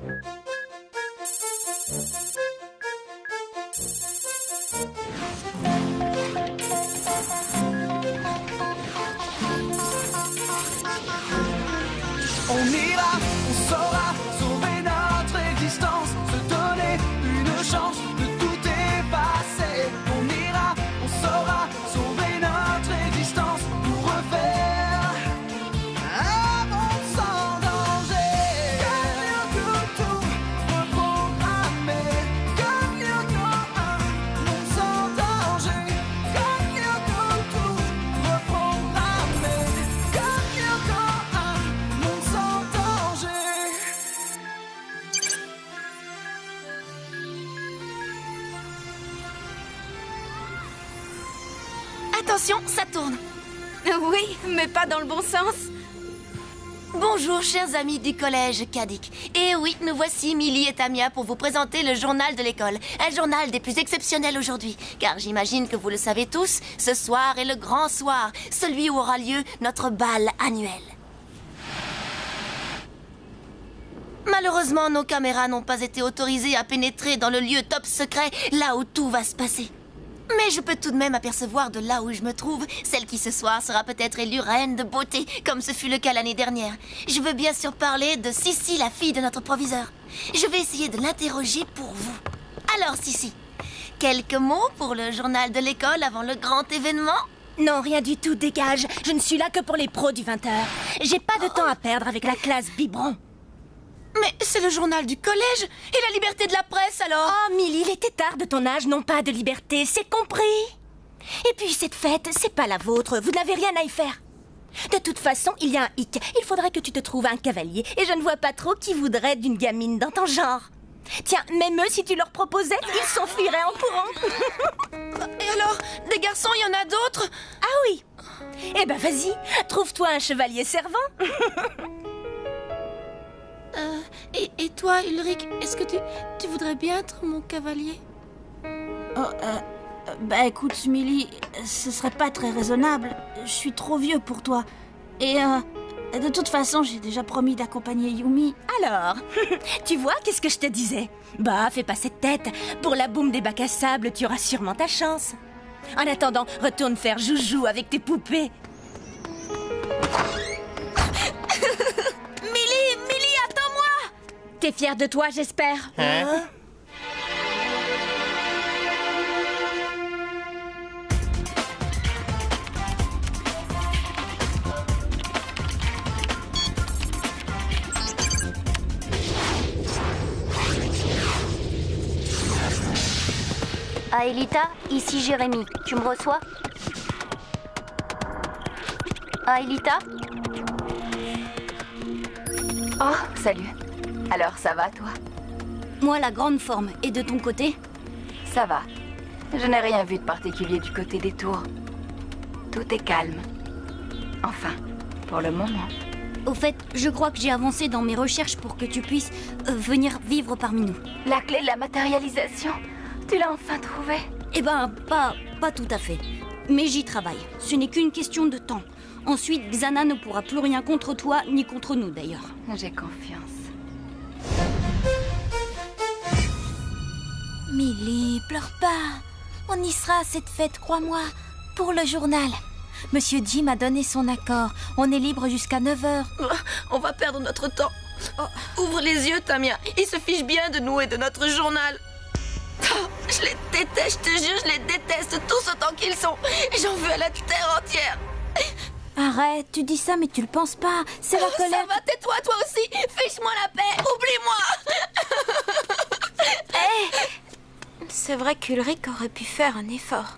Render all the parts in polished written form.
On ira, on saura sauver notre existence, se donner une chance de tout effacer. On ira, on saura sauver notre existence pour refaire un monde sans danger. Tout reprogrammer, comme un monde sans danger. Tout reprogrammer, comme un monde sans danger. Attention, ça tourne. Oui, mais pas dans le bon sens. Bonjour, chers amis du collège Kadik. Et oui, nous voici, Millie et Tamia, pour vous présenter le journal de l'école. Un journal des plus exceptionnels aujourd'hui. Car j'imagine que vous le savez tous, ce soir est le grand soir, celui où aura lieu notre bal annuel. Malheureusement, nos caméras n'ont pas été autorisées à pénétrer dans le lieu top secret, là où tout va se passer. Mais je peux tout de même apercevoir de là où je me trouve celle qui ce soir sera peut-être élue reine de beauté, comme ce fut le cas l'année dernière. Je veux bien sûr parler de Sissi, la fille de notre proviseur. Je vais essayer de l'interroger pour vous. Alors Sissi, quelques mots pour le journal de l'école avant le grand événement? Non, rien du tout, dégage. Je ne suis là que pour les pros du 20h. J'ai pas de temps à perdre avec la classe biberon. Mais c'est le journal du collège et la liberté de la presse alors. Oh, Millie, les têtards de ton âge n'ont pas de liberté, c'est compris. Et puis cette fête, c'est pas la vôtre, vous n'avez rien à y faire. De toute façon, il y a un hic. Il faudrait que tu te trouves un cavalier. Et je ne vois pas trop qui voudrait d'une gamine dans ton genre. Tiens, même eux, si tu leur proposais, ils s'enfuiraient en courant. Et alors, des garçons, il y en a d'autres? Ah oui. Eh ben vas-y, trouve-toi un chevalier servant. Et toi, Ulrich, est-ce que tu voudrais bien être mon cavalier? Bah écoute, Millie, ce serait pas très raisonnable. Je suis trop vieux pour toi. Et de toute façon, j'ai déjà promis d'accompagner Yumi. Alors, tu vois, qu'est-ce que je te disais? Bah, fais pas cette tête. Pour la boum des bacs à sable, tu auras sûrement ta chance. En attendant, retourne faire joujou avec tes poupées. Millie, attends-moi! T'es fière de toi, j'espère? Hein? Ah, Elita, ici Jérémy. Tu me reçois? Ah, Elita? Oh, salut. Alors, ça va, toi? Moi, la grande forme. Et de ton côté? Ça va. Je n'ai rien vu de particulier du côté des tours. Tout est calme. Enfin, pour le moment. Au fait, je crois que j'ai avancé dans mes recherches pour que tu puisses venir vivre parmi nous. La clé de la matérialisation, tu l'as enfin trouvée? Eh ben, pas tout à fait. Mais j'y travaille. Ce n'est qu'une question de temps. Ensuite, Xana ne pourra plus rien contre toi, ni contre nous d'ailleurs. J'ai confiance. Millie, pleure pas. On y sera à cette fête, crois-moi. Pour le journal. Monsieur Jim a donné son accord. On est libre jusqu'à 9h. On va perdre notre temps. Oh, ouvre les yeux, Tamia. Ils se fichent bien de nous et de notre journal. Oh, je les déteste, je te jure, je les déteste tous autant qu'ils sont. J'en veux à la terre entière. Arrête, tu dis ça mais tu le penses pas. C'est la colère. Ça va, tais-toi, toi aussi. Fiche-moi la paix. Oublie-moi. C'est vrai qu'Ulrich aurait pu faire un effort.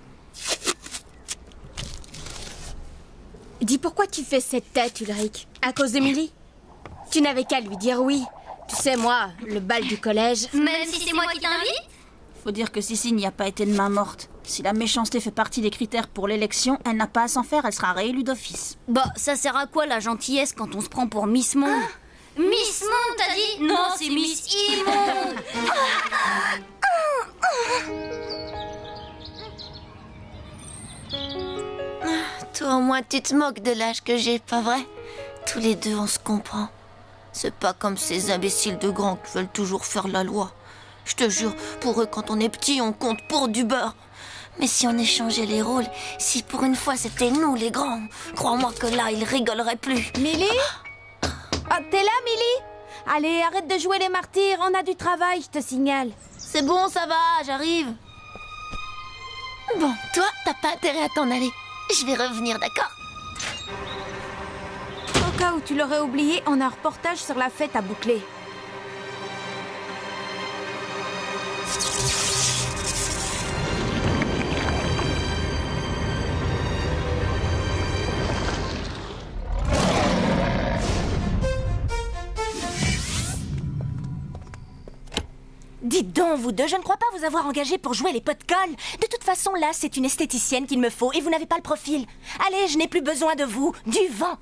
Dis, pourquoi tu fais cette tête, Ulrich? À cause d'Emily? Tu n'avais qu'à lui dire oui. Tu sais, moi, le bal du collège... Même si c'est moi qui t'invite? Faut dire que Sissi n'y a pas été de main morte. Si la méchanceté fait partie des critères pour l'élection, elle n'a pas à s'en faire, elle sera réélue d'office. Bah, ça sert à quoi la gentillesse quand on se prend pour Miss Monde? Miss Monde, t'as dit? Non, c'est Miss Immonde. Toi, au moins, tu te moques de l'âge que j'ai, pas vrai? Tous les deux, on se comprend. C'est pas comme ces imbéciles de grands qui veulent toujours faire la loi. Je te jure, pour eux, quand on est petit, on compte pour du beurre. Mais si on échangeait les rôles, si pour une fois c'était nous les grands, crois-moi que là, ils rigoleraient plus. Millie? Ah, t'es là, Millie? Allez, arrête de jouer les martyrs, on a du travail, je te signale. C'est bon, ça va, j'arrive. Bon, toi, t'as pas intérêt à t'en aller. Je vais revenir, d'accord? Au cas où tu l'aurais oublié, on a un reportage sur la fête à boucler. Dites donc, vous deux, je ne crois pas vous avoir engagé pour jouer les pots de colle. De toute façon, là, c'est une esthéticienne qu'il me faut et vous n'avez pas le profil. Allez, je n'ai plus besoin de vous. Du vent.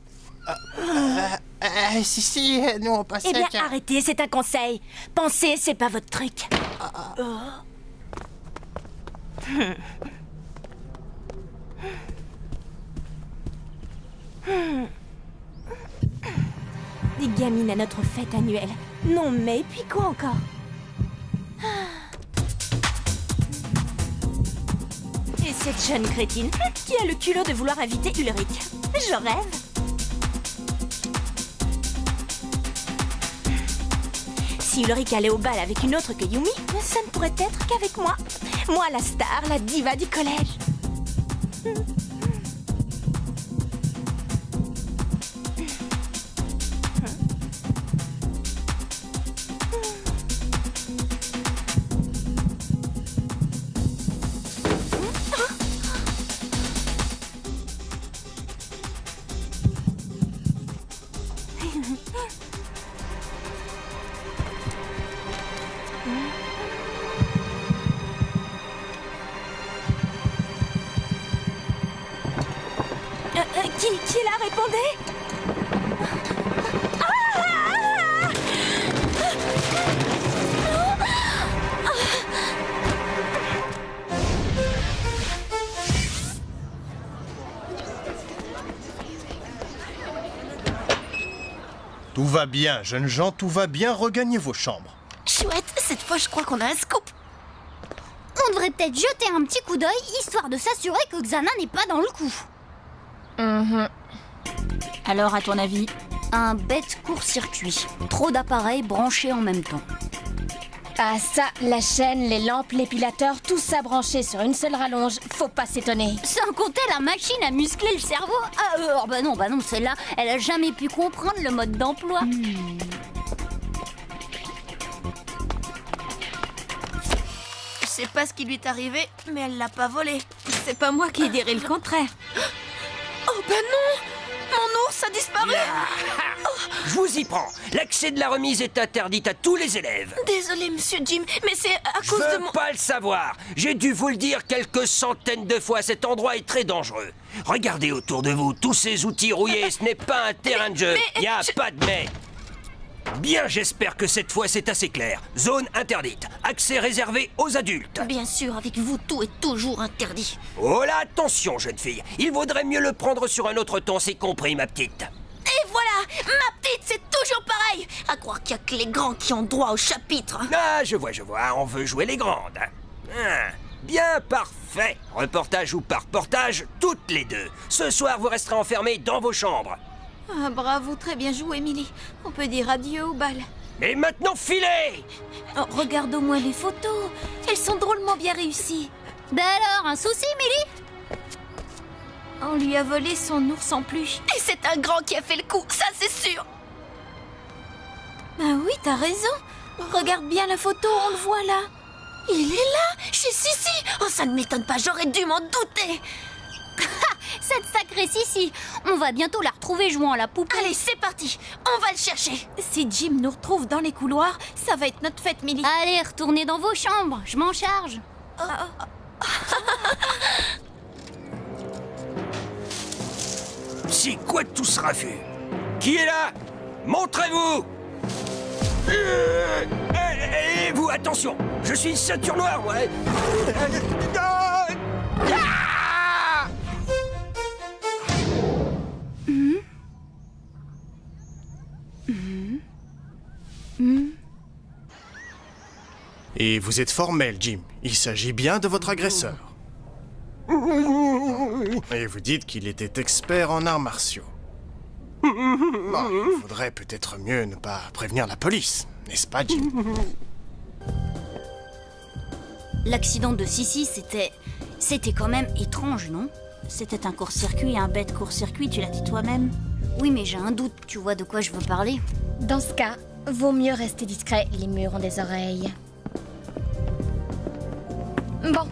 Si, nous on passait... Eh bien, arrêtez, c'est un conseil. Pensez, c'est pas votre truc. Des gamines à notre fête annuelle. Non mais, et puis quoi encore? Et cette jeune crétine qui a le culot de vouloir inviter Ulrich. Je rêve. Si Ulrich allait au bal avec une autre que Yumi, ça ne pourrait être qu'avec moi. Moi, la star, la diva du collège. Qui l'a répondé? Tout va bien, jeunes gens, tout va bien, regagnez vos chambres. Chouette, cette fois, je crois qu'on a un scoop. On devrait peut-être jeter un petit coup d'œil, histoire de s'assurer que Xana n'est pas dans le coup. Alors, à ton avis? Un bête court-circuit. Trop d'appareils branchés en même temps. Ah ça, la chaîne, les lampes, l'épilateur, tout ça branché sur une seule rallonge, faut pas s'étonner. Sans compter la machine à muscler le cerveau. Bah non, celle-là, elle a jamais pu comprendre le mode d'emploi. Je sais pas ce qui lui est arrivé, mais elle l'a pas volé. C'est pas moi qui dirais le contraire. Oh bah non! Mon ours a disparu! Je vous y prends. L'accès de la remise est interdit à tous les élèves. Désolé, monsieur Jim, mais c'est à Je cause de veux mon... pas le savoir. J'ai dû vous le dire quelques centaines de fois. Cet endroit est très dangereux. Regardez autour de vous. Tous ces outils rouillés, ce n'est pas un terrain de jeu. Il n'y a pas de mais. Bien, j'espère que cette fois c'est assez clair. Zone interdite. Accès réservé aux adultes. Bien sûr, avec vous, tout est toujours interdit. Oh là, attention, jeune fille. Il vaudrait mieux le prendre sur un autre ton, c'est compris, ma petite. Et voilà! Ma petite, c'est toujours pareil! À croire qu'il y a que les grands qui ont droit au chapitre. Ah, je vois, on veut jouer les grandes. Bien, parfait. Reportage ou pas reportage, toutes les deux. Ce soir, vous resterez enfermés dans vos chambres. Ah, bravo, très bien joué, Millie. On peut dire adieu au bal. Et maintenant, filez! Oh, regarde au moins les photos. Elles sont drôlement bien réussies. Ben alors, un souci, Millie? On lui a volé son ours en peluche. Et c'est un grand qui a fait le coup, ça c'est sûr! Ah oui, t'as raison. Regarde bien la photo, on le voit là. Il est là, chez Sissi! Oh, ça ne m'étonne pas, j'aurais dû m'en douter! Cette sacrée Sissi. On va bientôt la retrouver jouant à la poupée. Allez, c'est parti, on va le chercher! Si Jim nous retrouve dans les couloirs, ça va être notre fête, Millie. Allez, retournez dans vos chambres, je m'en charge. C'est quoi tout ce raffut? Qui est là? Montrez-vous! Et vous, attention! Je suis ceinture noire, ouais! Et vous êtes formel, Jim. Il s'agit bien de votre agresseur. Et vous dites qu'il était expert en arts martiaux. Bon, il faudrait peut-être mieux ne pas prévenir la police, n'est-ce pas, Jim? L'accident de Sissi, c'était quand même étrange, non? C'était un court-circuit, un bête court-circuit, tu l'as dit toi-même. Oui, mais j'ai un doute, tu vois de quoi je veux parler? Dans ce cas, vaut mieux rester discret, les murs ont des oreilles. Bon,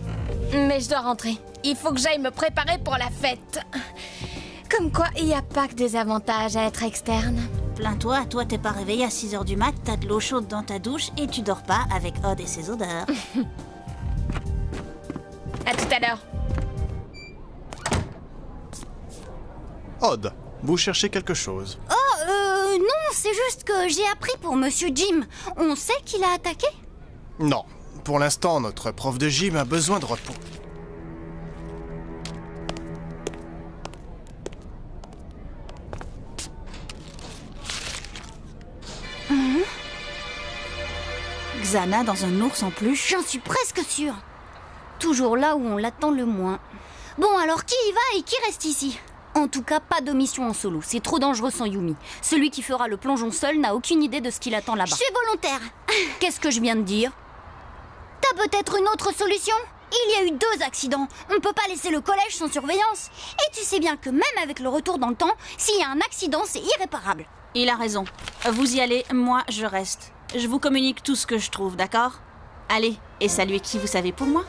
mais je dois rentrer. Il faut que j'aille me préparer pour la fête. Comme quoi, il n'y a pas que des avantages à être externe. Plains-toi, toi t'es pas réveillé à 6h du mat, t'as de l'eau chaude dans ta douche et tu dors pas avec Odd et ses odeurs. À tout à l'heure. Odd, vous cherchez quelque chose? Non, c'est juste que j'ai appris pour Monsieur Jim. On sait qu'il a attaqué? Non. Pour l'instant, notre prof de gym a besoin de repos. Xana dans un ours en peluche? J'en suis presque sûre. Toujours là où on l'attend le moins. Bon, alors qui y va et qui reste ici? En tout cas, pas de mission en solo. C'est trop dangereux sans Yumi. Celui qui fera le plongeon seul n'a aucune idée de ce qu'il attend là-bas. Je suis volontaire. Qu'est-ce que je viens de dire? T'as peut-être une autre solution? Il y a eu 2 accidents. On peut pas laisser le collège sans surveillance. Et tu sais bien que même avec le retour dans le temps, s'il y a un accident, c'est irréparable. Il a raison. Vous y allez, moi je reste. Je vous communique tout ce que je trouve, d'accord? Allez, et saluez qui vous savez pour moi?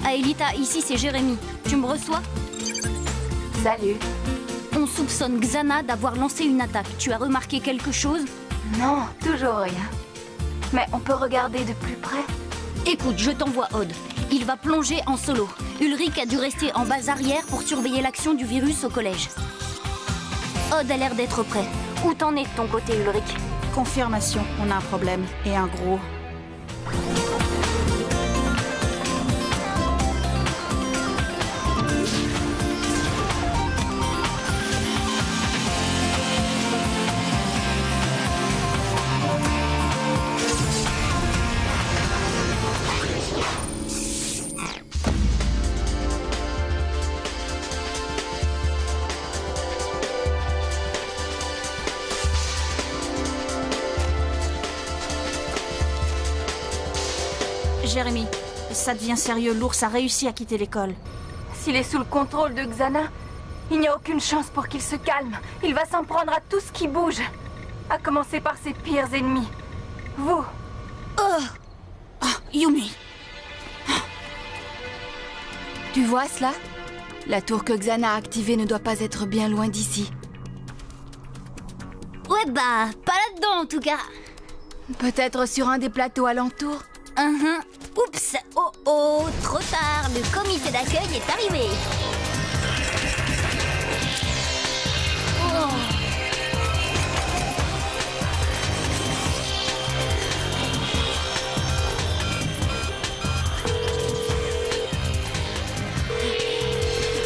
Aelita, ici c'est Jérémy. Tu me reçois? Salut. On soupçonne Xana d'avoir lancé une attaque. Tu as remarqué quelque chose? Non, toujours rien. Mais on peut regarder de plus près. Écoute, je t'envoie Odd. Il va plonger en solo. Ulrich a dû rester en base arrière pour surveiller l'action du virus au collège. Odd a l'air d'être prêt. Où t'en es de ton côté, Ulrich? Confirmation, on a un problème. Et un gros. Jérémy, ça devient sérieux, l'ours a réussi à quitter l'école. S'il est sous le contrôle de Xana, il n'y a aucune chance pour qu'il se calme. Il va s'en prendre à tout ce qui bouge. À commencer par ses pires ennemis. Vous. Yumi. Tu vois cela? La tour que Xana a activée ne doit pas être bien loin d'ici. Ouais bah, pas là-dedans en tout cas. Peut-être sur un des plateaux alentours? Oups, oh, trop tard, le comité d'accueil est arrivé.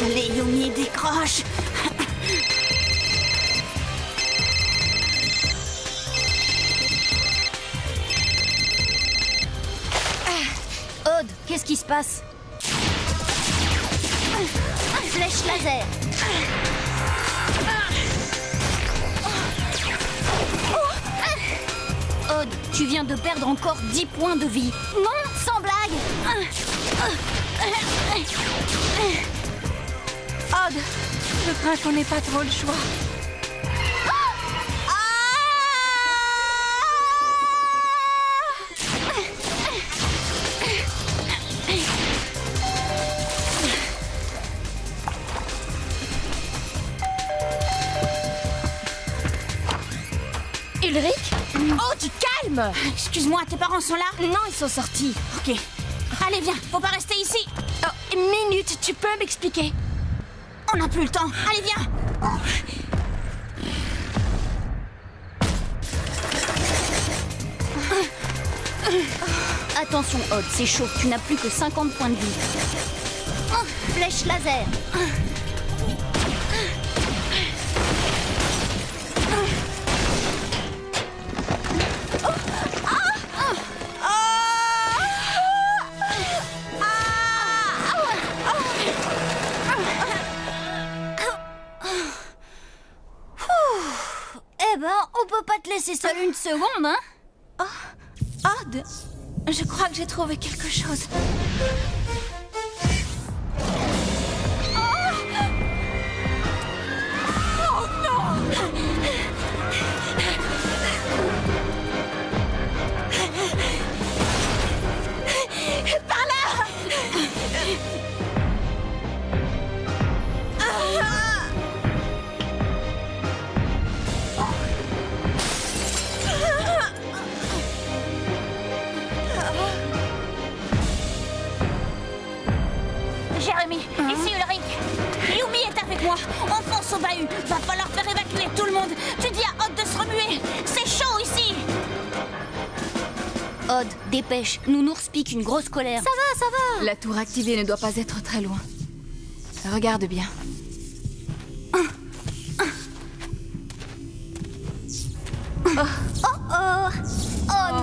Allez, Yumi, décroche. Odd, qu'est-ce qui se passe? Flèche laser. Tu viens de perdre encore 10 points de vie. Non, sans blague. Odd, je crains qu'on n'ait pas trop le choix. Ulrich? Oh, tu calmes! Excuse-moi, tes parents sont là? Non, ils sont sortis. Ok. Allez, viens, faut pas rester ici. Oh, une minute, tu peux m'expliquer? On n'a plus le temps. Allez, viens. Attention, Odd, c'est chaud. Tu n'as plus que 50 points de vie. Flèche laser. Eh ben, on peut pas te laisser seule une seconde, hein? Odd, je crois que j'ai trouvé quelque chose. Jérémy, ici Ulrich. Yumi est avec moi. On fonce au bahut. Va falloir faire évacuer tout le monde. Tu dis à Odd de se remuer. C'est chaud ici. Odd, dépêche. Nounours pique une grosse colère. Ça va. La tour activée ne doit pas être très loin. Regarde bien. Oh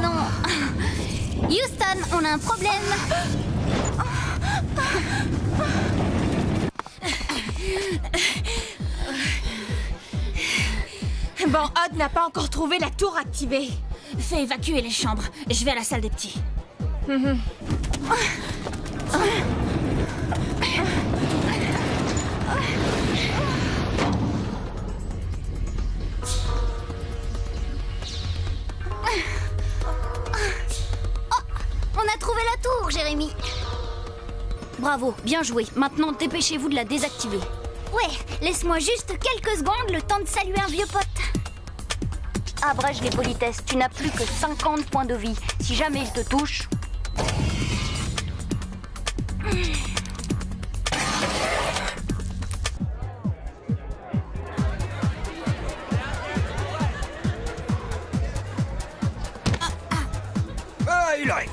non. Houston, on a un problème. Bon, Odd n'a pas encore trouvé la tour activée. Fais évacuer les chambres. Je vais à la salle des petits. On a trouvé la tour, Jérémy. Bravo, bien joué. Maintenant, dépêchez-vous de la désactiver. Ouais, laisse-moi juste quelques secondes, le temps de saluer un vieux pote. Abrège les politesses, tu n'as plus que 50 points de vie. Si jamais il te touche... Ah, Ulrich,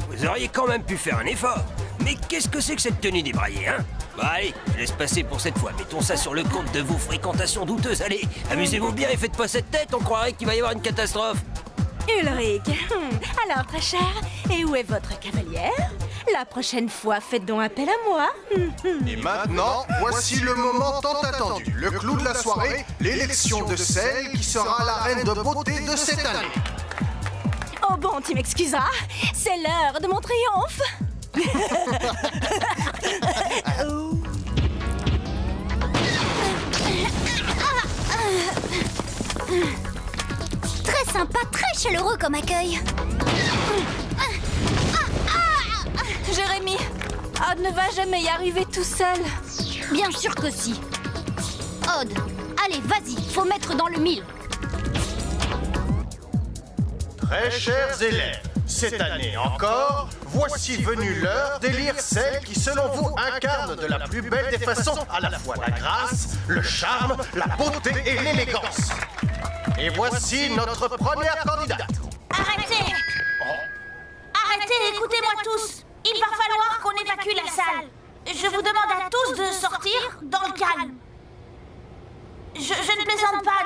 vous auriez quand même pu faire un effort. Mais qu'est-ce que c'est que cette tenue débraillée, hein? Bah allez, je laisse passer pour cette fois. Mettons ça sur le compte de vos fréquentations douteuses. Allez, amusez-vous bien et faites pas cette tête, on croirait qu'il va y avoir une catastrophe. Ulrich, alors très cher, et où est votre cavalière? La prochaine fois, faites donc appel à moi. Et maintenant, voici le moment tant attendu. Le clou de la soirée, l'élection de celle qui sera la reine de beauté de cette année. Oh bon, tu m'excuseras, c'est l'heure de mon triomphe. Très sympa, très chaleureux comme accueil. Jérémy, Odd ne va jamais y arriver tout seul. Bien sûr que si. Odd, allez, vas-y, faut mettre dans le mille. Très chers élèves, cette année encore, voici venue l'heure d'élire celle qui, selon vous, incarne de la plus belle des façons à la fois la grâce, le charme, la beauté et l'élégance. Et voici notre première candidate. Arrêtez! Arrêtez, écoutez-moi tous. Il va falloir qu'on évacue la salle. Je vous demande à tous de sortir dans le calme. Je ne plaisante pas,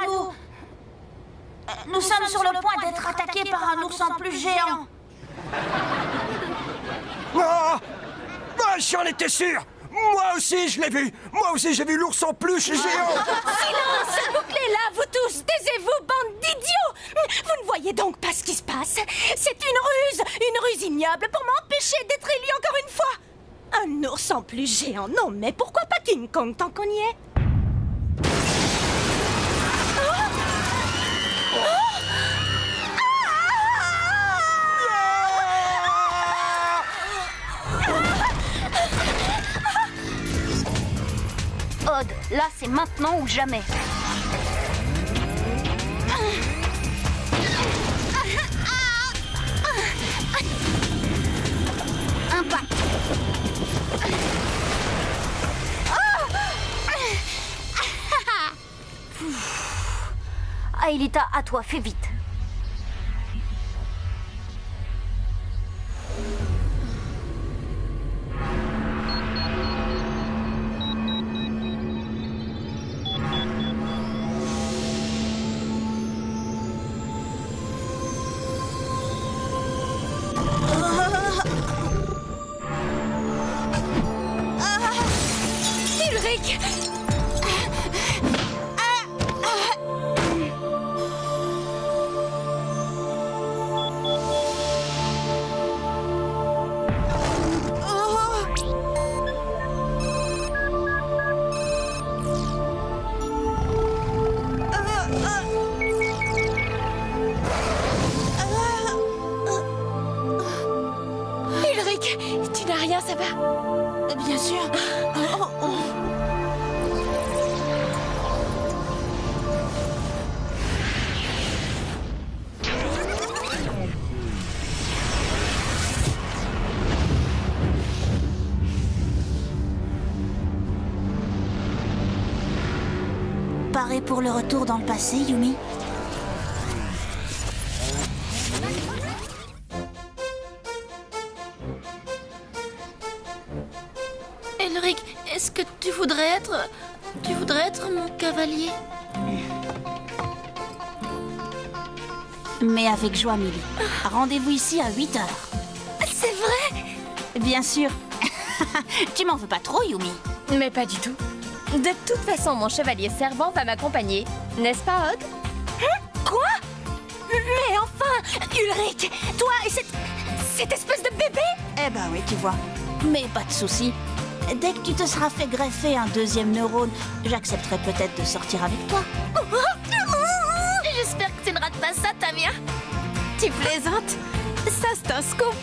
nous sommes sur le point d'être attaqués par un ours en plus géant. Ah, j'en étais sûr. Moi aussi, je l'ai vu. Moi aussi, j'ai vu l'ours en peluche géant. Silence! Bouclez-la, vous tous! Taisez-vous, bande d'idiots! Vous ne voyez donc pas ce qui se passe? C'est une ruse ignoble pour m'empêcher d'être élu encore une fois! Un ours en plus géant, non mais pourquoi pas King Kong tant qu'on y est? Odd, là c'est maintenant ou jamais. Impact. Aelita, à toi, fais vite. Ulrich! Ulrich, tu n'as rien, ça va? Bien sûr. Paré pour le retour dans le passé, Yumi? Elric, est-ce que tu voudrais être mon cavalier? Mais avec joie, Millie. Rendez-vous ici à 8h. C'est vrai? Bien sûr. Tu m'en veux pas trop, Yumi? Mais pas du tout. De toute façon, mon chevalier servant va m'accompagner. N'est-ce pas, Odd? Quoi? Mais enfin, Ulrich, toi et cette espèce de bébé? Eh ben oui, tu vois. Mais pas de souci. Dès que tu te seras fait greffer un deuxième neurone, j'accepterai peut-être de sortir avec toi. J'espère que tu ne rates pas ça, Tamia. Tu plaisantes? Ça, c'est un scoop.